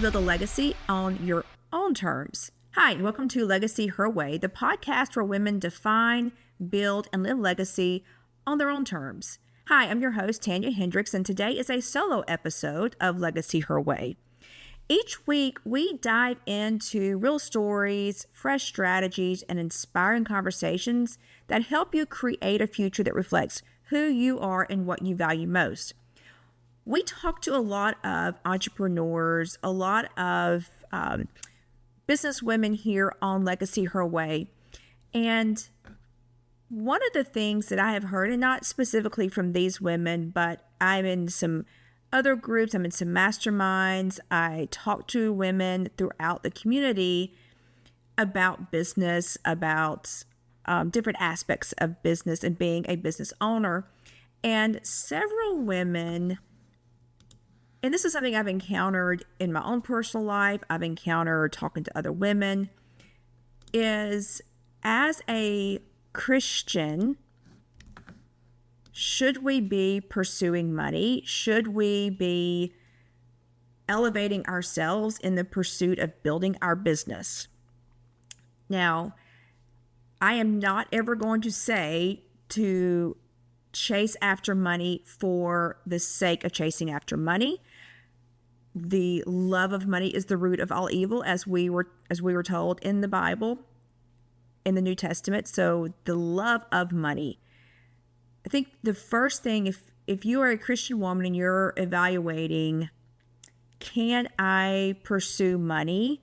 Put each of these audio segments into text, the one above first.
build a legacy on your own terms. Hi, and welcome to Legacy Her Way, the podcast where women define, build, and live legacy on their own terms. Hi, I'm your host, Tanya Hendrix, and today is a solo episode of Legacy Her Way. Each week, we dive into real stories, fresh strategies, and inspiring conversations that help you create a future that reflects who you are and what you value most. We talk to a lot of entrepreneurs, a lot of business women here on Legacy Her Way. And one of the things that I have heard, and not specifically from these women, but I'm in some other groups, I'm in some masterminds, I talk to women throughout the community about business, about different aspects of business and being a business owner. And several women, and this is something I've encountered in my own personal life, I've encountered talking to other women, is as a Christian, should we be pursuing money? Should we be elevating ourselves in the pursuit of building our business? Now, I am not ever going to say to chase after money for the sake of chasing after money. The love of money is the root of all evil, as we were told in the Bible, in the New Testament. So the love of money. I think the first thing, if you are a Christian woman and you're evaluating, can I pursue money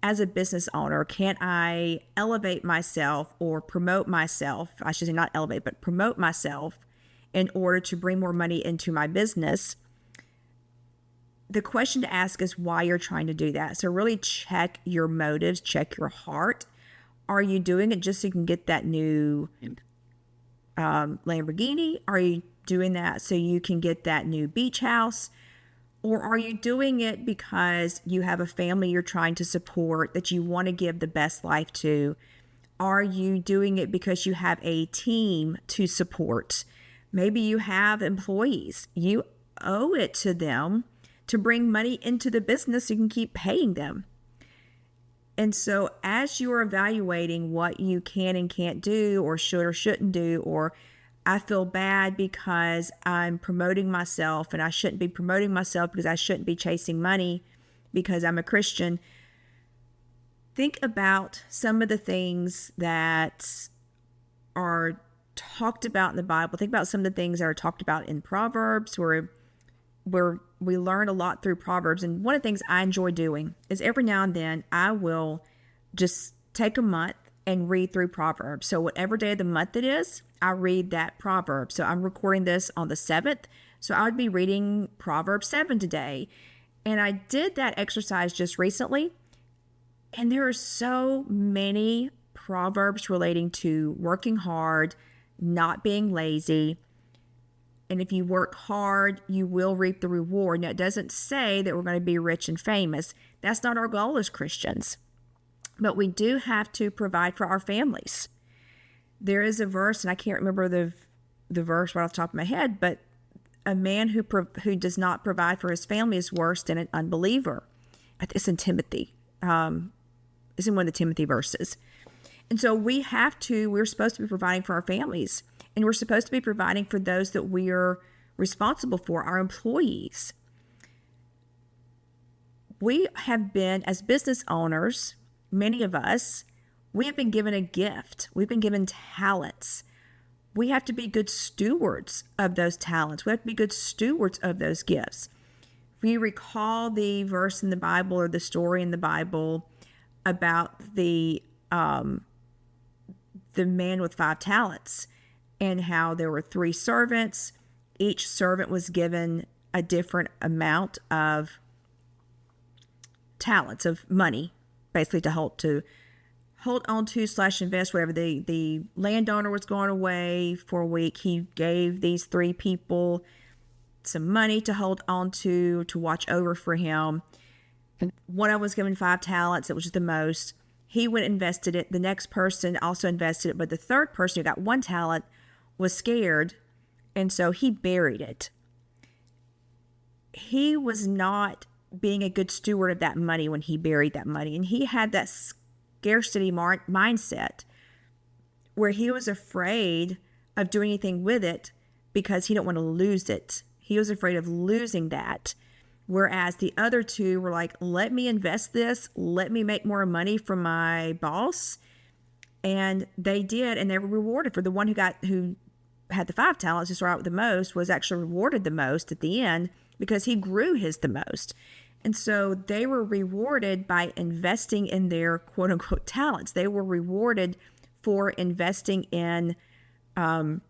as a business owner? Can I elevate myself or promote myself? I should say not elevate, but promote myself in order to bring more money into my business. The question to ask is why you're trying to do that. So really check your motives, check your heart. Are you doing it just so you can get that new Lamborghini? Are you doing that so you can get that new beach house? Or are you doing it because you have a family you're trying to support that you want to give the best life to? Are you doing it because you have a team to support? Maybe you have employees. You owe it to them to bring money into the business so you can keep paying them. And so as you're evaluating what you can and can't do or should or shouldn't do, or I feel bad because I'm promoting myself and I shouldn't be promoting myself because I shouldn't be chasing money because I'm a Christian, think about some of the things that are talked about in the Bible. Think about some of the things that are talked about in Proverbs, where we learn a lot through Proverbs. And one of the things I enjoy doing is every now and then I will just take a month and read through Proverbs. So whatever day of the month it is, I read that proverb. So I'm recording this on the 7th. So I would be reading Proverbs 7 today. And I did that exercise just recently. And there are so many proverbs relating to working hard, not being lazy. And if you work hard, you will reap the reward. Now, it doesn't say that we're going to be rich and famous. That's not our goal as Christians. But we do have to provide for our families. There is a verse, and I can't remember the verse right off the top of my head, but a man who does not provide for his family is worse than an unbeliever. It's in Timothy. It's in one of the Timothy verses. And so we're supposed to be providing for our families. And we're supposed to be providing for those that we are responsible for, our employees. We have been, as business owners, many of us, we have been given a gift. We've been given talents. We have to be good stewards of those talents. We have to be good stewards of those gifts. If you recall the verse in the Bible or the story in the Bible about the man with 5 talents, and how there were 3 servants. Each servant was given a different amount of talents, of money, basically to hold on to / invest, whatever. The landowner was going away for a week. He gave these 3 people some money to hold on to watch over for him. One of them was given 5 talents. It was the most. He went and invested it. The next person also invested it, but the third person who got 1 talent was scared, and so he buried it. He was not being a good steward of that money when he buried that money. And he had that scarcity mindset where he was afraid of doing anything with it because he didn't want to lose it. He was afraid of losing that. Whereas the other two were like, let me invest this. Let me make more money from my boss. And they did, and they were rewarded. For the one who had the 5 talents, who started out with the most, was actually rewarded the most at the end because he grew his the most. And so they were rewarded by investing in their quote unquote talents. They were rewarded for investing in or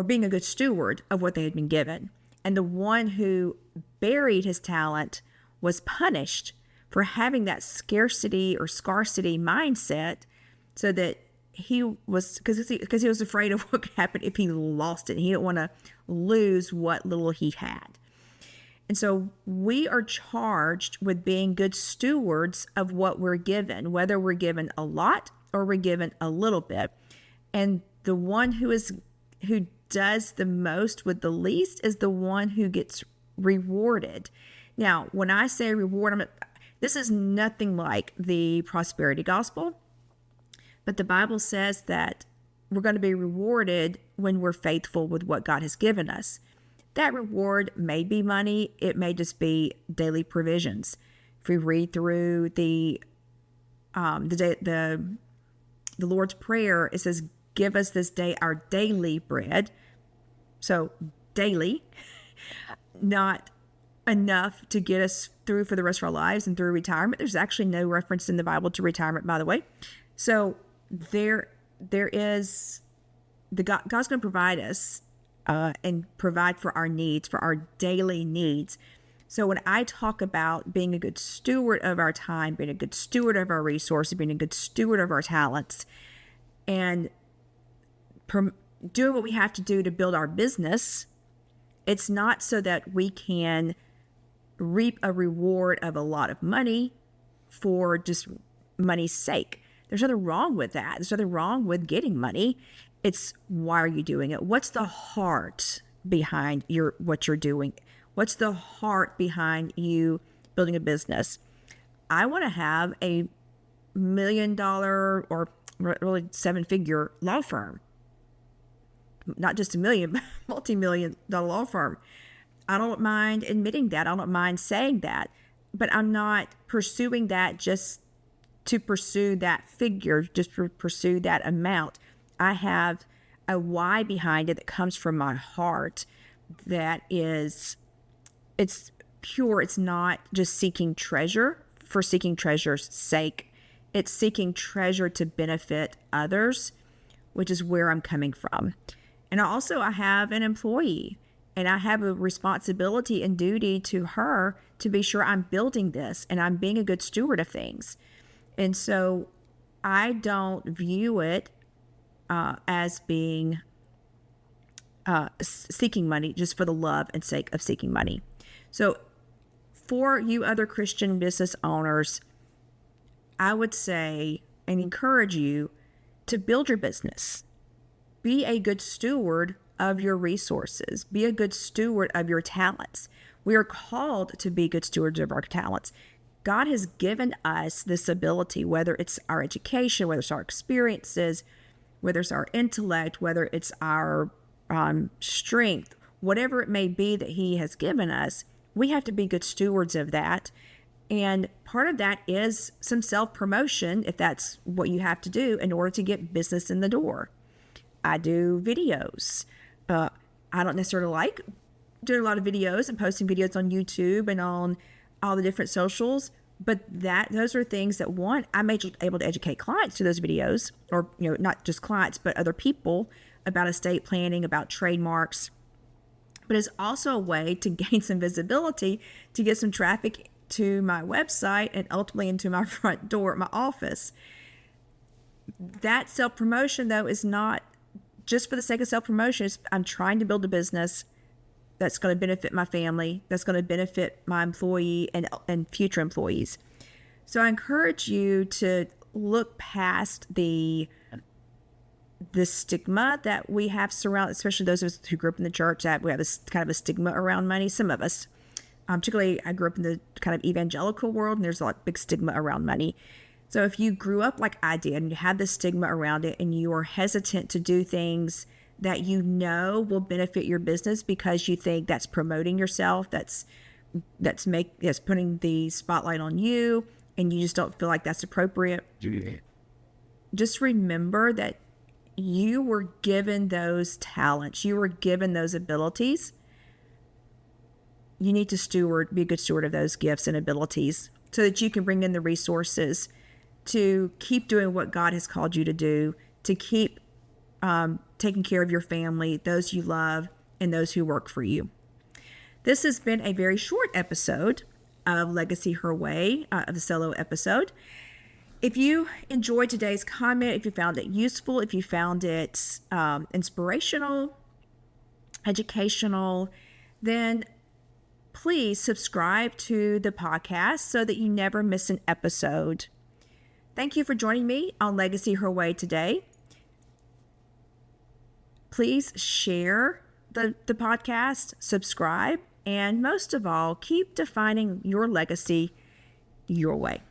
being a good steward of what they had been given. And the one who buried his talent was punished for having that scarcity mindset, so that he was, because he was afraid of what could happen if he lost it. He didn't want to lose what little he had. And so we are charged with being good stewards of what we're given, whether we're given a lot or we're given a little bit. And the one who does the most with the least is the one who gets rewarded. Now, when I say reward, this is nothing like the prosperity gospel, but the Bible says that we're going to be rewarded when we're faithful with what God has given us. That reward may be money. It may just be daily provisions. If we read through the Lord's Prayer, it says, "Give us this day our daily bread." So daily, not enough to get us through for the rest of our lives and through retirement. There's actually no reference in the Bible to retirement, by the way. So there is God's going to provide us and provide for our needs, for our daily needs. So when I talk about being a good steward of our time, being a good steward of our resources, being a good steward of our talents, and doing what we have to do to build our business, it's not so that we can reap a reward of a lot of money for just money's sake. There's nothing wrong with that. There's nothing wrong with getting money. It's, why are you doing it? What's the heart behind what you're doing? What's the heart behind you building a business? I want to have a $1 million or really 7-figure law firm. Not just $1 million, but multi-million-dollar law firm. I don't mind admitting that. I don't mind saying that. But I'm not pursuing that just to pursue that figure, just to pursue that amount. I have a why behind it that comes from my heart that is, it's pure. It's not just seeking treasure for seeking treasure's sake. It's seeking treasure to benefit others, which is where I'm coming from. And I have an employee, and I have a responsibility and duty to her to be sure I'm building this and I'm being a good steward of things. And so I don't view it as being seeking money just for the love and sake of seeking money. So for you other Christian business owners, I would say and encourage you to build your business. Be a good steward of your resources. Be a good steward of your talents. We are called to be good stewards of our talents. God has given us this ability, whether it's our education, whether it's our experiences, whether it's our intellect, whether it's our strength, whatever it may be that He has given us, we have to be good stewards of that. And part of that is some self-promotion, if that's what you have to do in order to get business in the door. I do videos. I don't necessarily like doing a lot of videos and posting videos on YouTube and on all the different socials, but those are things that, one, I'm able to educate clients through those videos, or not just clients, but other people, about estate planning, about trademarks. But it's also a way to gain some visibility, to get some traffic to my website and ultimately into my front door at my office. That self-promotion, though, is not just for the sake of self-promotion. I'm trying to build a business that's going to benefit my family, that's going to benefit my employee and future employees. So I encourage you to look past the stigma that we have surrounded, especially those of us who grew up in the church, that we have this kind of a stigma around money. Some of us, Particularly, I grew up in the kind of evangelical world, and there's a big stigma around money. So if you grew up like I did and you have the stigma around it and you are hesitant to do things that you know will benefit your business because you think that's promoting yourself, that's putting the spotlight on you, and you just don't feel like that's appropriate, just remember that you were given those talents, you were given those abilities. You need to be a good steward of those gifts and abilities so that you can bring in the resources to keep doing what God has called you to do, to keep taking care of your family, those you love, and those who work for you. This has been a very short episode of Legacy Her Way, of the solo episode. If you enjoyed today's comment, if you found it useful, if you found it inspirational, educational, then please subscribe to the podcast so that you never miss an episode. Thank you for joining me on Legacy Her Way today. Please share the podcast, subscribe, and most of all, keep defining your legacy your way.